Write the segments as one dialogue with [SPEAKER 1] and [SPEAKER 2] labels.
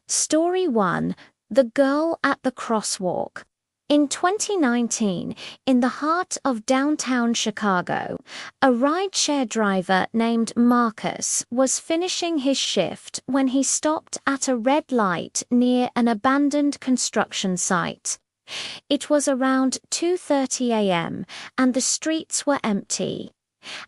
[SPEAKER 1] Story 1: The Girl at the Crosswalk. In 2019, in the heart of downtown Chicago, a rideshare driver named Marcus was finishing his shift when he stopped at a red light near an abandoned construction site. It was around 2:30 a.m., and the streets were empty.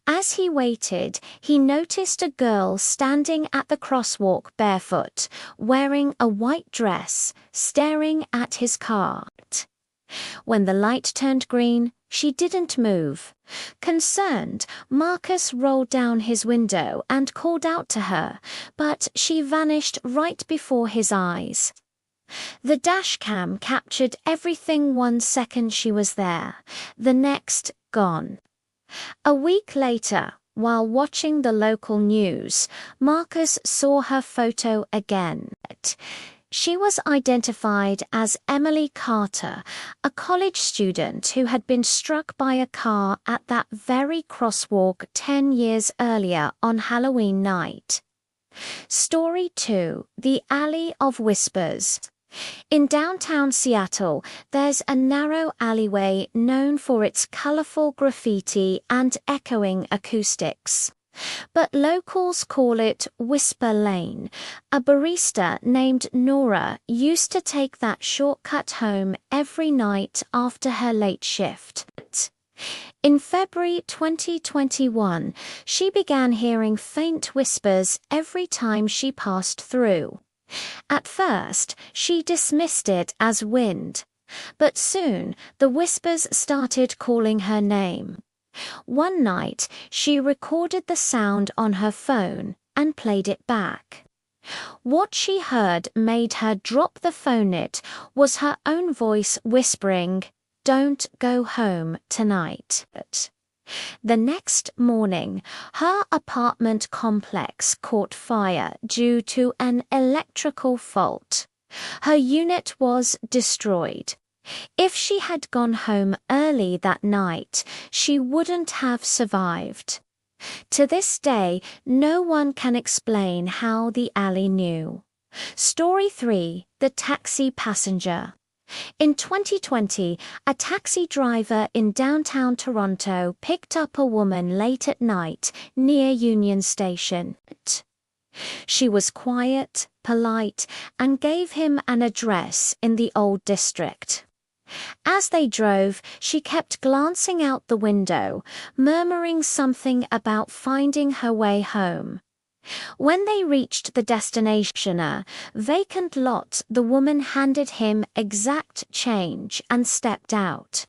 [SPEAKER 1] As he waited, he noticed a girl standing at the crosswalk barefoot, wearing a white dress, staring at his car. When the light turned green, she didn't move. Concerned, Marcus rolled down his window and called out to her, but she vanished right before his eyes. The dashcam captured everything. 1 second she was there, the next, gone. A week later, while watching the local news, Marcus saw her photo again. She was identified as Emily Carter, a college student who had been struck by a car at that very crosswalk 10 years earlier on Halloween night. Story 2: The Alley of Whispers. In downtown Seattle, there's a narrow alleyway known for its colorful graffiti and echoing acoustics. But locals call it Whisper Lane. A barista named Nora used to take that shortcut home every night after her late shift. In February 2021, she began hearing faint whispers every time she passed through. At first, she dismissed it as wind, but soon the whispers started calling her name. One night, she recorded the sound on her phone and played it back. What she heard made her drop the phone. It was her own voice whispering, "Don't go home tonight." The next morning, her apartment complex caught fire due to an electrical fault. Her unit was destroyed. If she had gone home early that night, she wouldn't have survived. To this day, no one can explain how the alley knew. Story 3: The Taxi Passenger. In 2020, a taxi driver in downtown Toronto picked up a woman late at night near Union Station. She was quiet, polite, and gave him an address in the Old District. As they drove, she kept glancing out the window, murmuring something about finding her way home. When they reached the destination, a vacant lot, the woman handed him exact change and stepped out.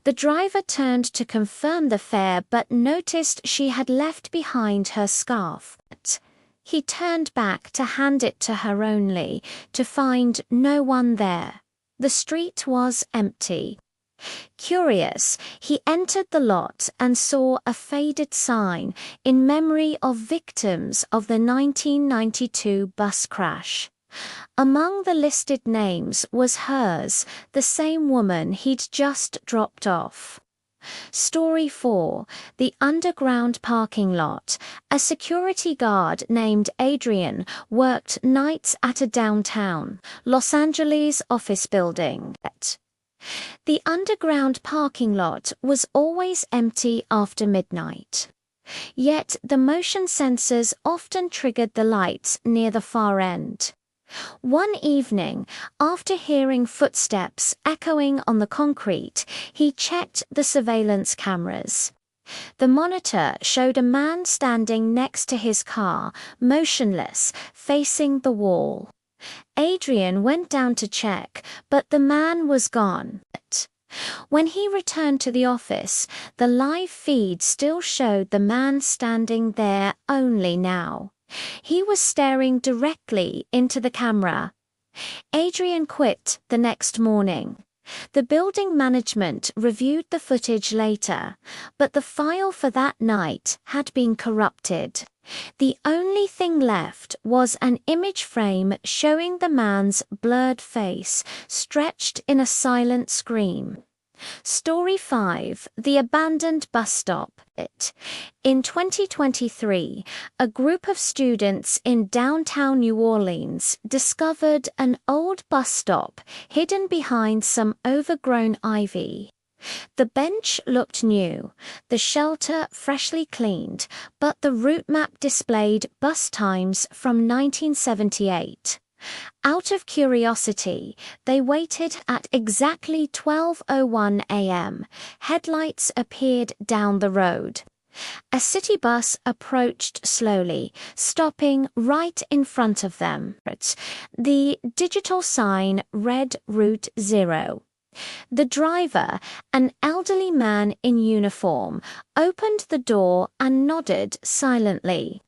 [SPEAKER 1] The driver turned to confirm the fare but noticed she had left behind her scarf. He turned back to hand it to her only to find no one there. The street was empty. Curious, he entered the lot and saw a faded sign in memory of victims of the 1992 bus crash. Among the listed names was hers, the same woman he'd just dropped off. Story 4: The Underground Parking Lot. A security guard named Adrian worked nights at a downtown Los Angeles office building. The underground parking lot was always empty after midnight. Yet the motion sensors often triggered the lights near the far end. One evening, after hearing footsteps echoing on the concrete, he checked the surveillance cameras. The monitor showed a man standing next to his car, motionless, facing the wall. Adrian went down to check, but the man was gone. When he returned to the office, the live feed still showed the man standing there, only now he was staring directly into the camera. Adrian quit the next morning. The building management reviewed the footage later, but the file for that night had been corrupted. The only thing left was an image frame showing the man's blurred face stretched in a silent scream. Story 5. The Abandoned Bus Stop. In 2023, a group of students in downtown New Orleans discovered an old bus stop hidden behind some overgrown ivy. The bench looked new, the shelter freshly cleaned, but the route map displayed bus times from 1978. Out of curiosity, they waited at exactly 12:01 a.m. Headlights appeared down the road. A city bus approached slowly, stopping right in front of them. The digital sign read Route 0. The driver, an elderly man in uniform, opened the door and nodded silently.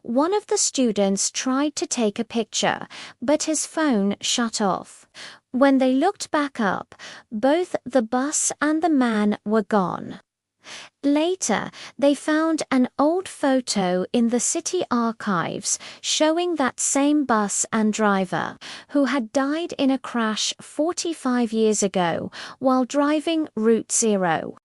[SPEAKER 1] One of the students tried to take a picture, but his phone shut off. When they looked back up, both the bus and the man were gone. Later, they found an old photo in the city archives showing that same bus and driver, who had died in a crash 45 years ago while driving Route 0.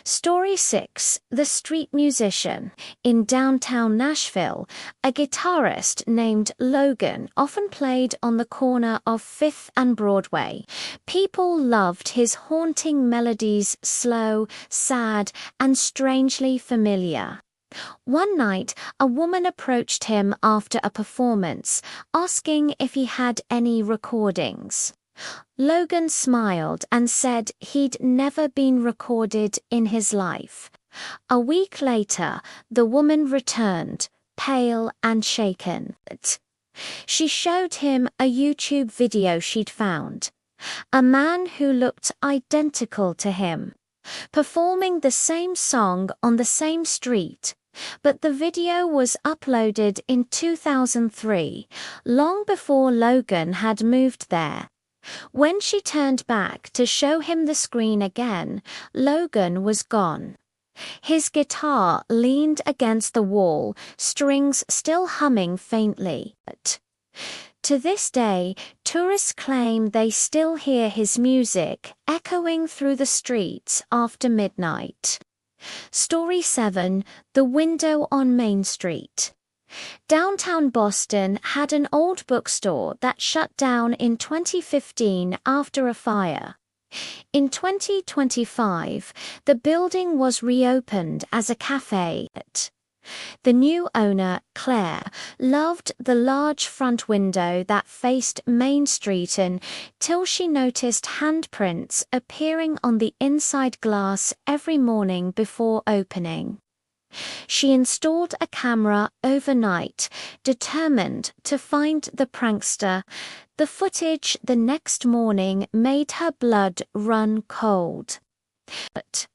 [SPEAKER 1] Story 6. The Street Musician. In downtown Nashville, a guitarist named Logan often played on the corner of 5th and Broadway. People loved his haunting melodies, slow, sad, and strangely familiar. One night, a woman approached him after a performance, asking if he had any recordings. Logan smiled and said he'd never been recorded in his life. A week later, the woman returned, pale and shaken. She showed him a YouTube video she'd found. A man who looked identical to him, performing the same song on the same street. But the video was uploaded in 2003, long before Logan had moved there. When she turned back to show him the screen again, Logan was gone. His guitar leaned against the wall, strings still humming faintly. To this day, tourists claim they still hear his music echoing through the streets after midnight. Story 7. The Window on Main Street. Downtown Boston had an old bookstore that shut down in 2015 after a fire. In 2025, the building was reopened as a cafe. The new owner, Claire, loved the large front window that faced Main Street until she noticed handprints appearing on the inside glass every morning before opening. She installed a camera overnight, determined to find the prankster. The footage the next morning made her blood run cold. But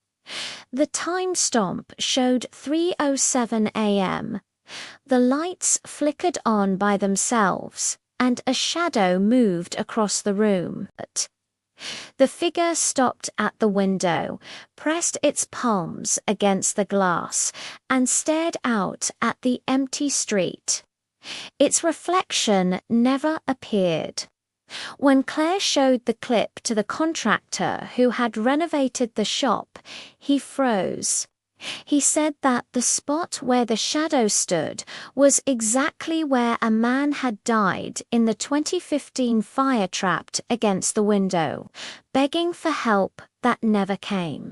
[SPEAKER 1] the time stamp showed 3:07 a.m. The lights flickered on by themselves, and a shadow moved across the room. The figure stopped at the window, pressed its palms against the glass, and stared out at the empty street. Its reflection never appeared. When Claire showed the clip to the contractor who had renovated the shop, he froze. He said that the spot where the shadow stood was exactly where a man had died in the 2015 fire trapped against the window, begging for help that never came.